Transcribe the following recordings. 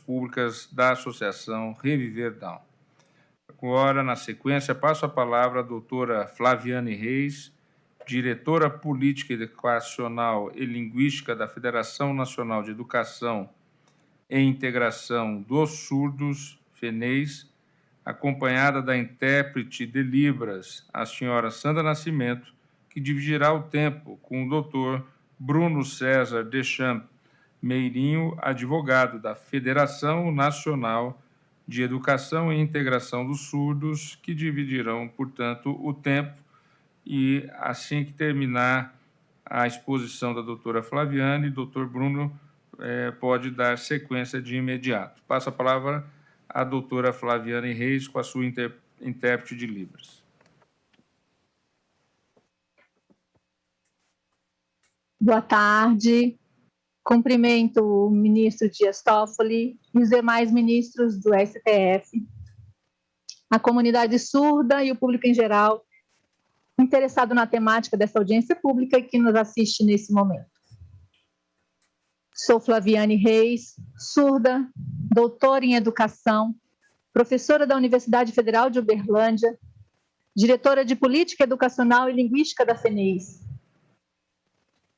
Públicas da Associação Reviver Down. Agora, na sequência, passo a palavra à doutora Flaviane Reis, diretora Política Educacional e Linguística da Federação Nacional de Educação e Integração dos Surdos, FENEIS, acompanhada da intérprete de Libras, a senhora Sandra Nascimento, que dividirá o tempo com o doutor Bruno César Deschamps Meirinho, advogado da Federação Nacional de Educação e Integração dos Surdos, que dividirão, portanto, o tempo e, assim que terminar a exposição da doutora Flaviane, o doutor Bruno pode dar sequência de imediato. Passo a palavra à doutora Flaviane Reis com a sua intérprete de Libras. Boa tarde. Cumprimento o ministro Dias Toffoli e os demais ministros do STF, a comunidade surda e o público em geral interessado na temática dessa audiência pública e que nos assiste nesse momento. Sou Flaviane Reis, surda, doutora em educação, professora da Universidade Federal de Uberlândia, diretora de Política Educacional e Linguística da FENEIS.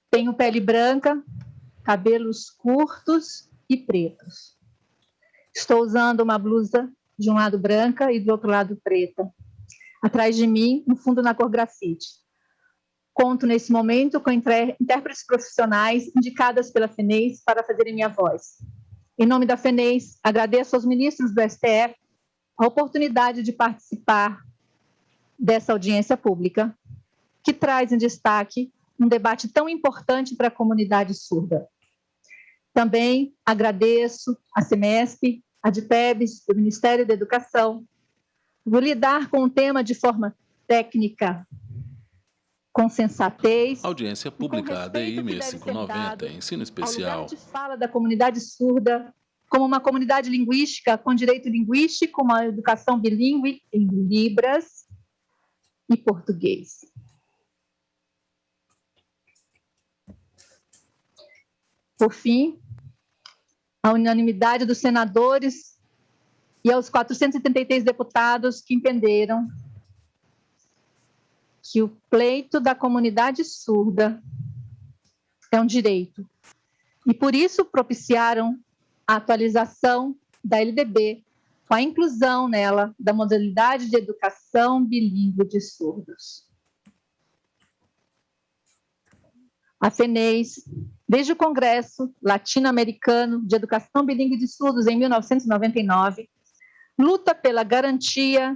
Tenho pele branca, cabelos curtos e pretos. Estou usando uma blusa de um lado branca e do outro lado preta. Atrás de mim, um fundo na cor grafite. Conto nesse momento com intérpretes profissionais indicadas pela FENEIS para fazerem minha voz. Em nome da FENEIS, agradeço aos ministros do STF a oportunidade de participar dessa audiência pública, que traz em destaque um debate tão importante para a comunidade surda. Também agradeço a CEMESP, a DIPEBS, do Ministério da Educação. Vou lidar com o tema de forma técnica, com sensatez. Audiência pública ADI 6590, ensino especial. Ao lugar de fala da comunidade surda, como uma comunidade linguística com direito linguístico, uma educação bilíngue em Libras e português. Por fim, a unanimidade dos senadores e aos 433 deputados que entenderam que o pleito da comunidade surda é um direito e, por isso, propiciaram a atualização da LDB com a inclusão nela da modalidade de educação bilíngue de surdos. A FENEIS, desde o Congresso Latino-Americano de Educação Bilíngue de Surdos em 1999, luta pela garantia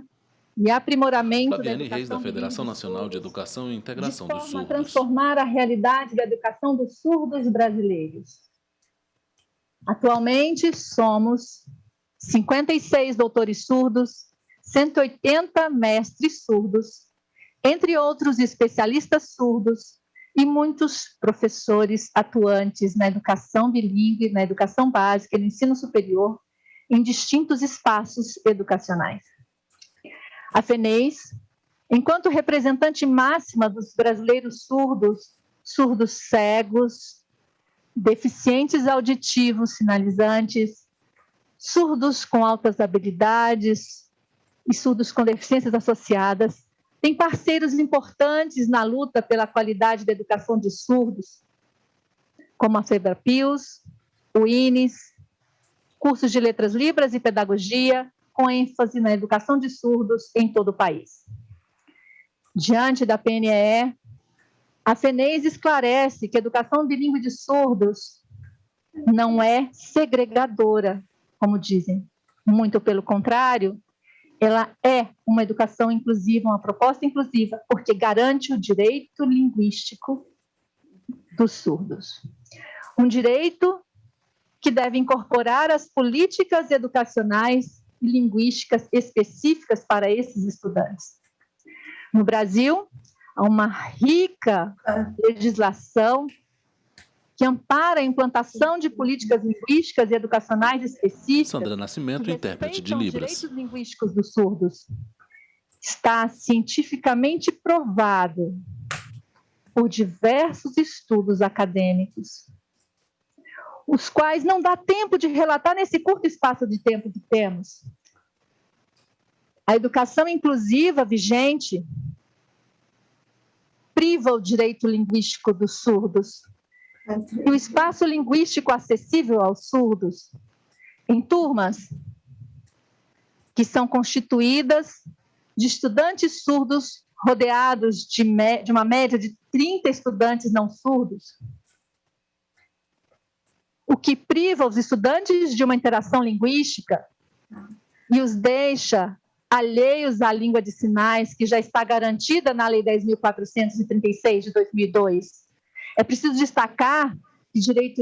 e aprimoramento da educação Reis, da Federação Nacional de Educação e Integração dos Surdos. De transformar a realidade da educação dos surdos brasileiros. Atualmente, somos 56 doutores surdos, 180 mestres surdos, entre outros especialistas surdos, e muitos professores atuantes na educação bilíngue, na educação básica e no ensino superior, em distintos espaços educacionais. A FENEIS, enquanto representante máxima dos brasileiros surdos, surdos cegos, deficientes auditivos sinalizantes, surdos com altas habilidades e surdos com deficiências associadas, tem parceiros importantes na luta pela qualidade da educação de surdos, como a FEBRAPILS, o INES, cursos de letras libras e pedagogia, com ênfase na educação de surdos em todo o país. Diante da PNEE, a FENEIS esclarece que a educação bilíngue de surdos não é segregadora, como dizem. Muito pelo contrário, ela é uma educação inclusiva, uma proposta inclusiva, porque garante o direito linguístico dos surdos. Um direito que deve incorporar as políticas educacionais e linguísticas específicas para esses estudantes. No Brasil, há uma rica legislação que ampara a implantação de políticas linguísticas e educacionais específicas. Sandra Nascimento, intérprete de Libras. Os direitos linguísticos dos surdos. Está cientificamente provado por diversos estudos acadêmicos. os quais não dá tempo de relatar nesse curto espaço de tempo que temos. A educação inclusiva vigente priva o direito linguístico dos surdos e o espaço linguístico acessível aos surdos em turmas que são constituídas de estudantes surdos rodeados de uma média de 30 estudantes não surdos, o que priva os estudantes de uma interação linguística e os deixa alheios à língua de sinais, que já está garantida na Lei 10.436 de 2002. É preciso destacar que direito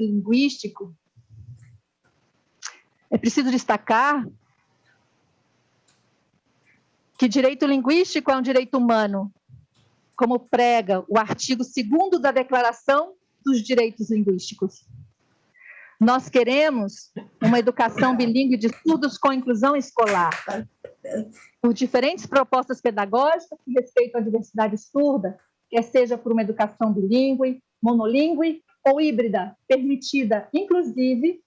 linguístico, é um direito humano, como prega o artigo 2º da Declaração dos Direitos Linguísticos. Nós queremos uma educação bilíngue de surdos com inclusão escolar, por diferentes propostas pedagógicas que respeitam a diversidade surda, quer seja por uma educação bilíngue, monolíngue ou híbrida, permitida, inclusive,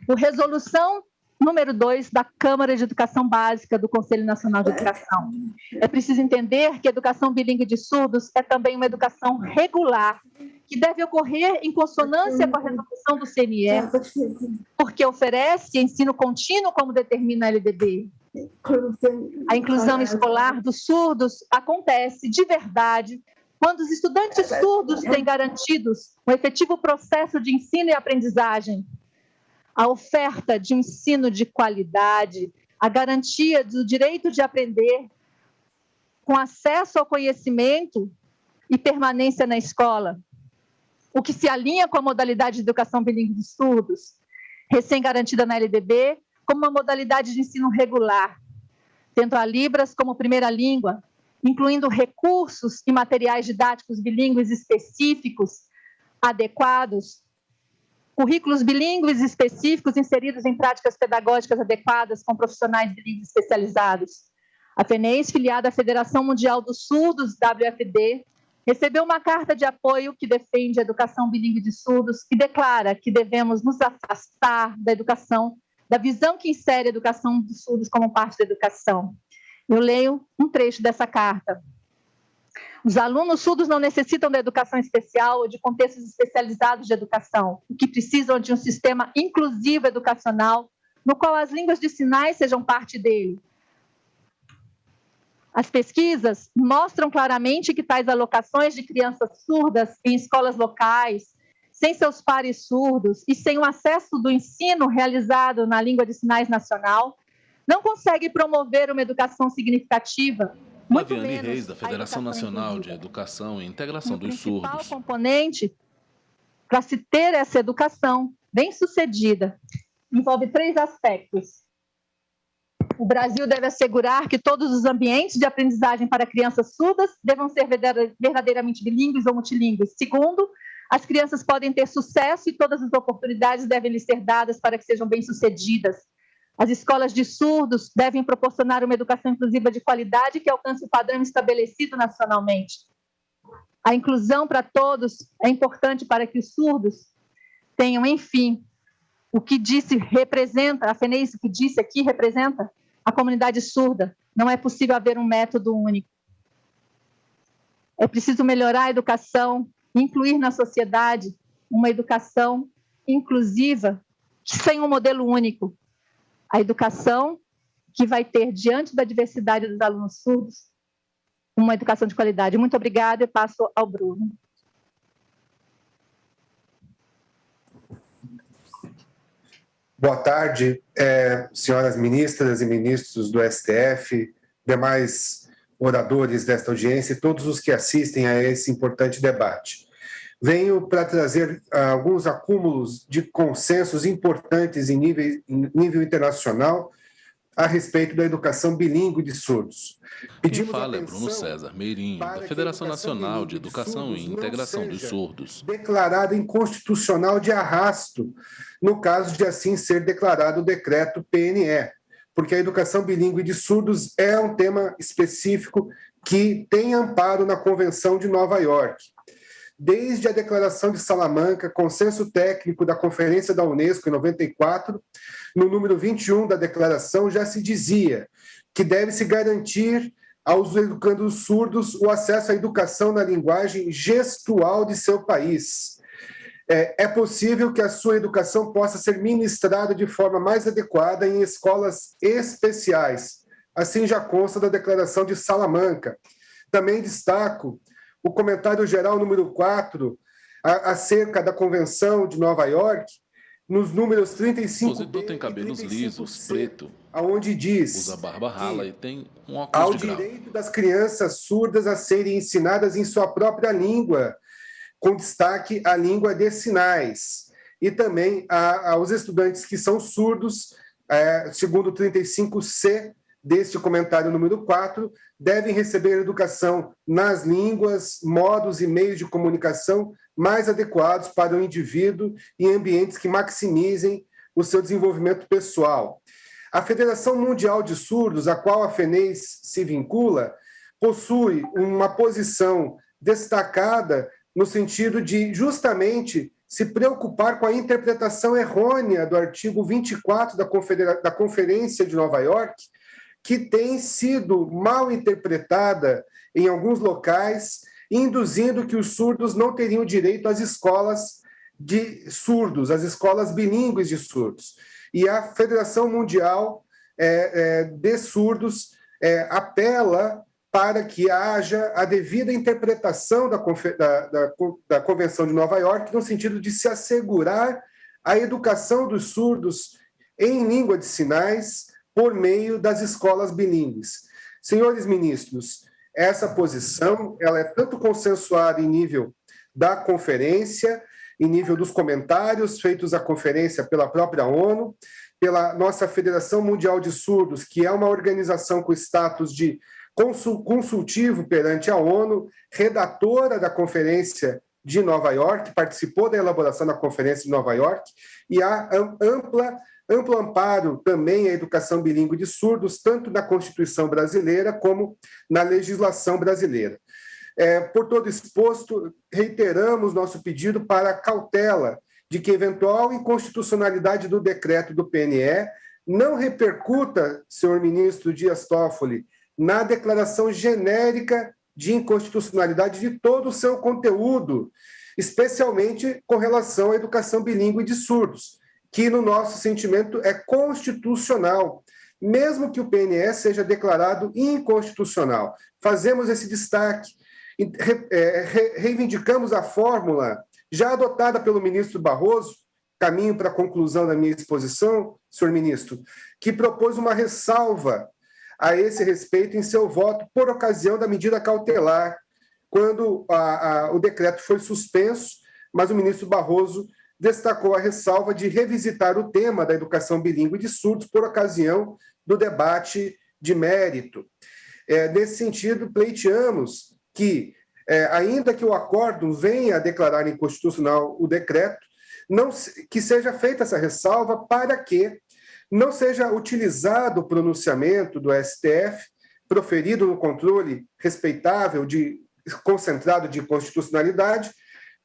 por resolução número 2 da Câmara de Educação Básica do Conselho Nacional de Educação. É preciso entender que a educação bilíngue de surdos é também uma educação regular, que deve ocorrer em consonância com a resolução do CNE, porque oferece ensino contínuo, como determina a LDB. A inclusão escolar dos surdos acontece de verdade quando os estudantes surdos têm garantidos o efetivo processo de ensino e aprendizagem, a oferta de um ensino de qualidade, a garantia do direito de aprender, com acesso ao conhecimento e permanência na escola, o que se alinha com a modalidade de educação bilíngue de surdos, recém-garantida na LDB, como uma modalidade de ensino regular, tendo a Libras como primeira língua, incluindo recursos e materiais didáticos bilíngues específicos, adequados, currículos bilíngues específicos inseridos em práticas pedagógicas adequadas com profissionais bilíngues especializados. A FENEIS, filiada à Federação Mundial dos Surdos, WFD, recebeu uma carta de apoio que defende a educação bilíngue de surdos e declara que devemos nos afastar da educação, da visão que insere a educação dos surdos como parte da educação. Eu leio um trecho dessa carta. Os alunos surdos não necessitam da educação especial ou de contextos especializados de educação, o que precisam de um sistema inclusivo educacional, no qual as línguas de sinais sejam parte dele. As pesquisas mostram claramente que tais alocações de crianças surdas em escolas locais, sem seus pares surdos e sem o acesso do ensino realizado na língua de sinais nacional, não consegue promover uma educação significativa. Flaviane Reis, da Federação Nacional de Educação e Integração dos Surdos. O principal componente para se ter essa educação bem-sucedida envolve 3 aspectos. O Brasil deve assegurar que todos os ambientes de aprendizagem para crianças surdas devam ser verdadeiramente bilíngues ou multilíngues. Segundo, as crianças podem ter sucesso e todas as oportunidades devem lhes ser dadas para que sejam bem-sucedidas. As escolas de surdos devem proporcionar uma educação inclusiva de qualidade que alcance o padrão estabelecido nacionalmente. A inclusão para todos é importante para que os surdos tenham, enfim, o que representa, a FENEIS, o que disse aqui, representa a comunidade surda. Não é possível haver um método único. É preciso melhorar a educação, incluir na sociedade uma educação inclusiva, sem um modelo único. A educação que vai ter, diante da diversidade dos alunos surdos, uma educação de qualidade. Muito obrigada e passo ao Bruno. Boa tarde, senhoras ministras e ministros do STF, demais oradores desta audiência e todos os que assistem a esse importante debate. Venho para trazer alguns acúmulos de consensos importantes em nível internacional a respeito da educação bilíngue de surdos. Quem fala é Bruno César Meirinho, da Federação Nacional de Educação e Integração dos Surdos. Declarada inconstitucional de arrasto, no caso de assim ser declarado o decreto PNE, porque a educação bilíngue de surdos é um tema específico que tem amparo na Convenção de Nova York. desde a Declaração de Salamanca, consenso técnico da Conferência da Unesco em 94, no número 21 da declaração, já se dizia que deve-se garantir aos educandos surdos o acesso à educação na linguagem gestual de seu país. É possível que a sua educação possa ser ministrada de forma mais adequada em escolas especiais. Assim já consta da Declaração de Salamanca. Também destaco o comentário geral número 4, acerca da Convenção de Nova York, nos números 35 O compositor tem cabelos lisos, preto, aonde diz usa barba rala e tem um ao óculos de grau. direito das crianças surdas a serem ensinadas em sua própria língua, com destaque à língua de sinais. E também aos estudantes que são surdos, segundo o 35C deste comentário número 4, devem receber educação nas línguas, modos e meios de comunicação mais adequados para o indivíduo e ambientes que maximizem o seu desenvolvimento pessoal. A Federação Mundial de Surdos, a qual a FENEIS se vincula, possui uma posição destacada no sentido de justamente se preocupar com a interpretação errônea do artigo 24 da Conferência de Nova York, que tem sido mal interpretada em alguns locais, induzindo que os surdos não teriam direito às escolas de surdos, às escolas bilíngues de surdos. E a Federação Mundial de Surdos apela para que haja a devida interpretação da Convenção de Nova York, no sentido de se assegurar a educação dos surdos em língua de sinais por meio das escolas bilíngues. Senhores ministros, essa posição ela é tanto consensuada em nível da conferência, em nível dos comentários feitos à conferência pela própria ONU, pela nossa Federação Mundial de Surdos, que é uma organização com status de consultivo perante a ONU, redatora da Conferência de Nova York, participou da elaboração da Conferência de Nova York, e há amplo amparo também à educação bilíngue de surdos, tanto na Constituição brasileira como na legislação brasileira. Por todo exposto, reiteramos nosso pedido para a cautela de que eventual inconstitucionalidade do decreto do PNE não repercuta, senhor ministro Dias Toffoli, na declaração genérica de inconstitucionalidade de todo o seu conteúdo, especialmente com relação à educação bilíngue de surdos, que, no nosso sentimento, é constitucional, mesmo que o PNE seja declarado inconstitucional. Fazemos esse destaque, reivindicamos a fórmula já adotada pelo ministro Barroso, caminho para a conclusão da minha exposição, senhor ministro, que propôs uma ressalva a esse respeito em seu voto por ocasião da medida cautelar, quando o decreto foi suspenso, mas o ministro Barroso destacou a ressalva de revisitar o tema da educação bilíngue de surdos por ocasião do debate de mérito. Nesse sentido, pleiteamos que, ainda que o acórdão venha a declarar inconstitucional o decreto, que seja feita essa ressalva para que não seja utilizado o pronunciamento do STF, proferido no controle respeitável, concentrado de constitucionalidade,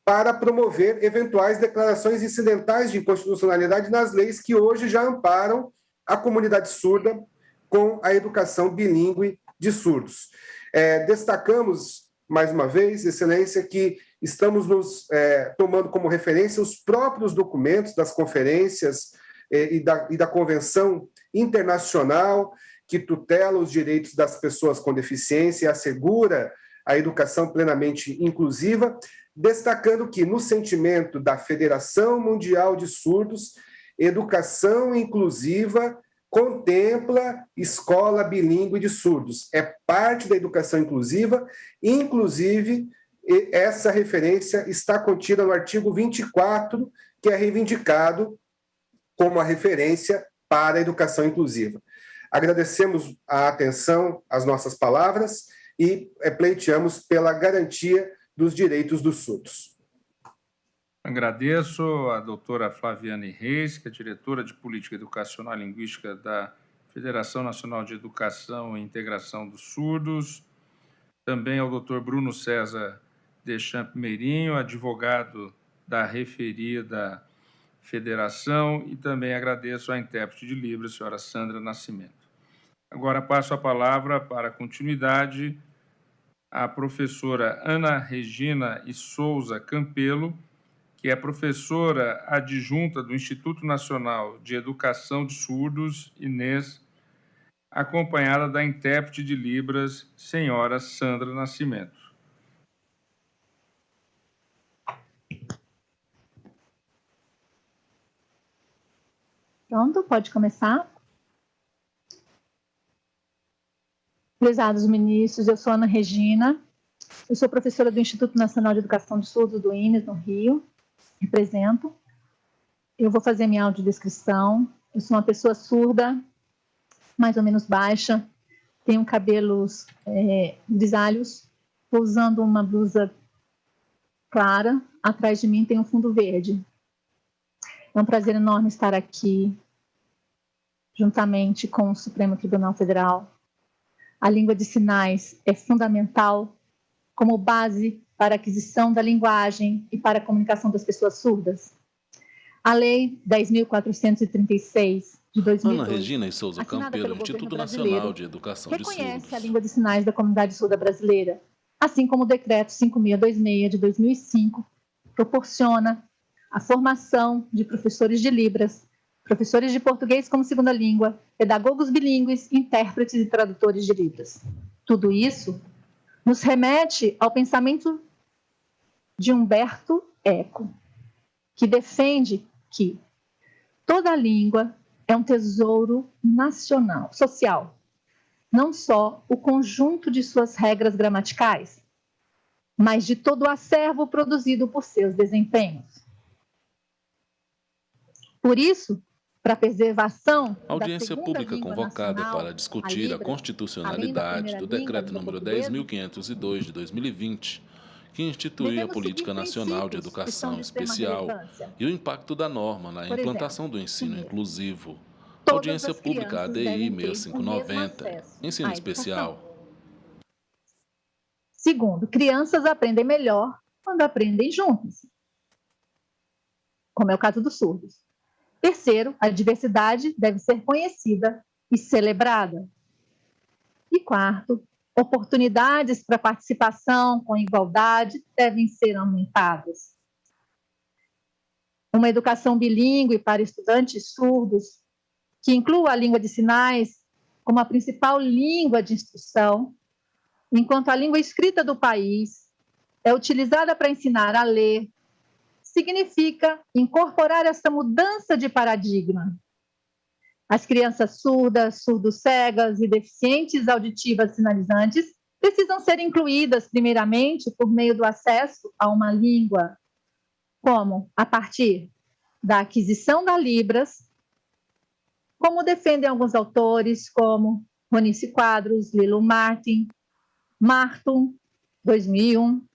para promover eventuais declarações incidentais de inconstitucionalidade nas leis que hoje já amparam a comunidade surda com a educação bilíngue de surdos. Destacamos, mais uma vez, Excelência, que estamos tomando como referência os próprios documentos das conferências e da Convenção Internacional que tutela os direitos das pessoas com deficiência e assegura a educação plenamente inclusiva, destacando que, no sentimento da Federação Mundial de Surdos, educação inclusiva contempla escola bilíngue de surdos. É parte da educação inclusiva, inclusive essa referência está contida no artigo 24, que é reivindicado como a referência para a educação inclusiva. Agradecemos a atenção às nossas palavras e pleiteamos pela garantia dos direitos dos surdos. Agradeço a doutora Flaviane Reis, que é diretora de Política Educacional e Linguística da Federação Nacional de Educação e Integração dos Surdos. Também ao doutor Bruno César Deschamps Meirinho, advogado da referida federação, e também agradeço à intérprete de Libras, a senhora Sandra Nascimento. Agora passo a palavra para a continuidade à professora Ana Regina e Souza Campelo, que é professora adjunta do Instituto Nacional de Educação de Surdos, INES, acompanhada da intérprete de Libras, senhora Sandra Nascimento. Pronto, pode começar. Prezados ministros, eu sou Ana Regina, eu sou professora do Instituto Nacional de Educação de Surdos do INES, no Rio, represento. Eu vou fazer minha audiodescrição. Eu sou uma pessoa surda, mais ou menos baixa, tenho cabelos grisalhos, estou usando uma blusa clara, atrás de mim tem um fundo verde. É um prazer enorme estar aqui, juntamente com o Supremo Tribunal Federal. A língua de sinais é fundamental como base para a aquisição da linguagem e para a comunicação das pessoas surdas. A Lei 10.436, de 2002, Ana Regina e Souza Campelo, Instituto Nacional de Educação de Surdos, reconhece a língua de sinais da comunidade surda brasileira, assim como o Decreto 5626, de 2005, proporciona a formação de professores de Libras, professores de português como segunda língua, pedagogos bilíngues, intérpretes e tradutores de Libras. Tudo isso nos remete ao pensamento de Humberto Eco, que defende que toda língua é um tesouro nacional, social, não só o conjunto de suas regras gramaticais, mas de todo o acervo produzido por seus desempenhos. Por isso, para a preservação a audiência da pública convocada nacional, para discutir a constitucionalidade do Decreto número 10.502 de 2020, que institui a Política Nacional de Educação Especial e o impacto da norma na implantação do ensino inclusivo. Audiência pública ADI 6590, ensino especial. Segundo, crianças aprendem melhor quando aprendem juntas, como é o caso dos surdos. Terceiro, a diversidade deve ser conhecida e celebrada. E quarto, oportunidades para participação com igualdade devem ser aumentadas. Uma educação bilíngue para estudantes surdos, que inclua a língua de sinais como a principal língua de instrução, enquanto a língua escrita do país é utilizada para ensinar a ler, significa incorporar essa mudança de paradigma. As crianças surdas, surdo-cegas e deficientes auditivas sinalizantes precisam ser incluídas, primeiramente, por meio do acesso a uma língua, como a partir da aquisição da Libras, como defendem alguns autores, como Ronice Quadros, Lilo Martin, Marton, 2001,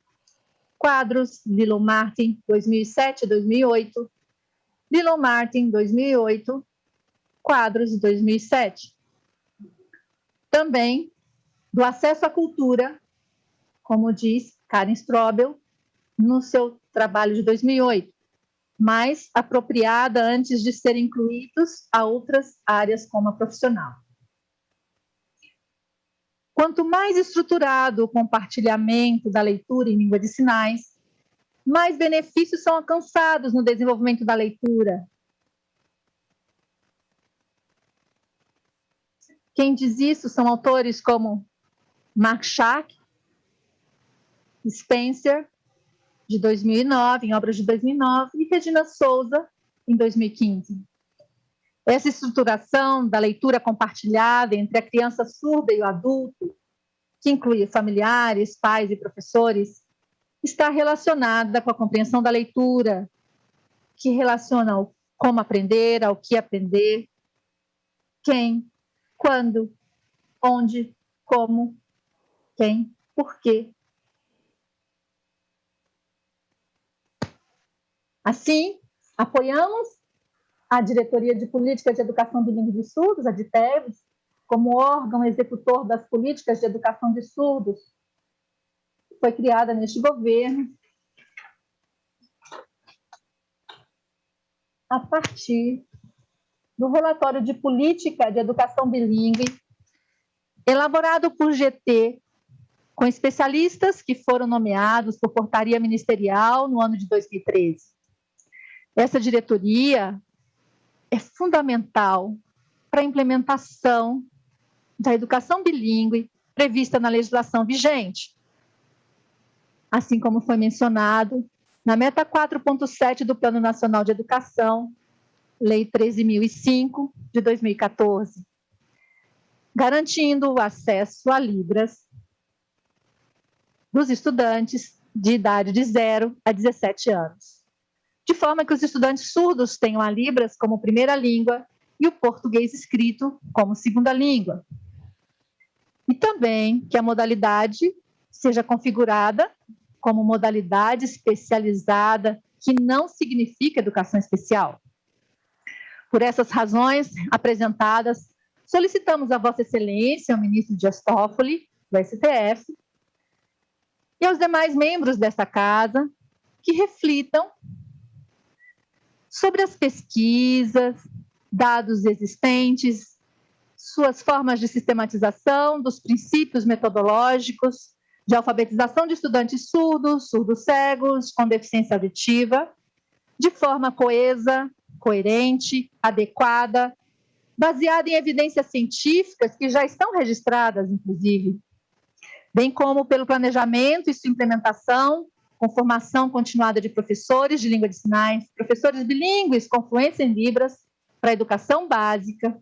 Quadros, Lilo Martin, 2007 e 2008, Lilo Martin, 2008, Quadros, 2007. Também do acesso à cultura, como diz Karen Strobel, no seu trabalho de 2008, mais apropriada antes de serem incluídos a outras áreas como a profissional. Quanto mais estruturado o compartilhamento da leitura em língua de sinais, mais benefícios são alcançados no desenvolvimento da leitura. Quem diz isso são autores como Mark Schack, Spencer, de 2009, em obras de 2009, e Regina Souza, em 2015. Essa estruturação da leitura compartilhada entre a criança surda e o adulto, que inclui familiares, pais e professores, está relacionada com a compreensão da leitura, que relaciona o como aprender, ao que aprender, quem, quando, onde, como, quem, por quê. Assim, apoiamos a Diretoria de Política de Educação Bilíngue de Surdos, a DITEVS, como órgão executor das políticas de educação de surdos, foi criada neste governo a partir do relatório de política de educação bilíngue elaborado por GT, com especialistas que foram nomeados por portaria ministerial no ano de 2013. Essa diretoria é fundamental para a implementação da educação bilíngue prevista na legislação vigente, assim como foi mencionado na meta 4.7 do Plano Nacional de Educação, Lei 13.005, de 2014, garantindo o acesso a Libras dos estudantes de idade de 0 a 17 anos, de forma que os estudantes surdos tenham a Libras como primeira língua e o português escrito como segunda língua. E também que a modalidade seja configurada como modalidade especializada, que não significa educação especial. Por essas razões apresentadas, solicitamos a Vossa Excelência, o ministro Dias Toffoli, do STF, e aos demais membros desta casa, que reflitam sobre as pesquisas, dados existentes, suas formas de sistematização dos princípios metodológicos de alfabetização de estudantes surdos, surdos-cegos, com deficiência auditiva, de forma coesa, coerente, adequada, baseada em evidências científicas que já estão registradas, inclusive, bem como pelo planejamento e sua implementação, com formação continuada de professores de língua de sinais, professores bilíngues com fluência em Libras para a educação básica,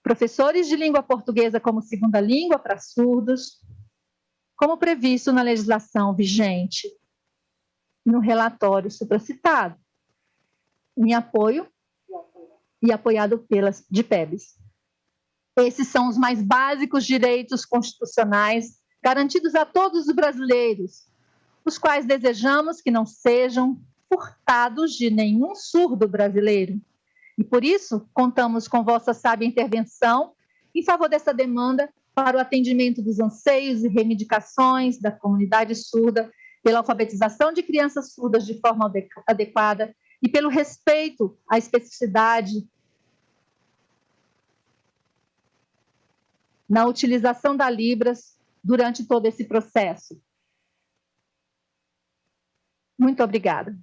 professores de língua portuguesa como segunda língua para surdos, como previsto na legislação vigente, no relatório supracitado, em apoio e apoiado pelas DIPEBs. Esses são os mais básicos direitos constitucionais garantidos a todos os brasileiros, os quais desejamos que não sejam furtados de nenhum surdo brasileiro. E por isso, contamos com vossa sábia intervenção em favor dessa demanda para o atendimento dos anseios e reivindicações da comunidade surda, pela alfabetização de crianças surdas de forma adequada e pelo respeito à especificidade na utilização da Libras durante todo esse processo. Muito obrigada.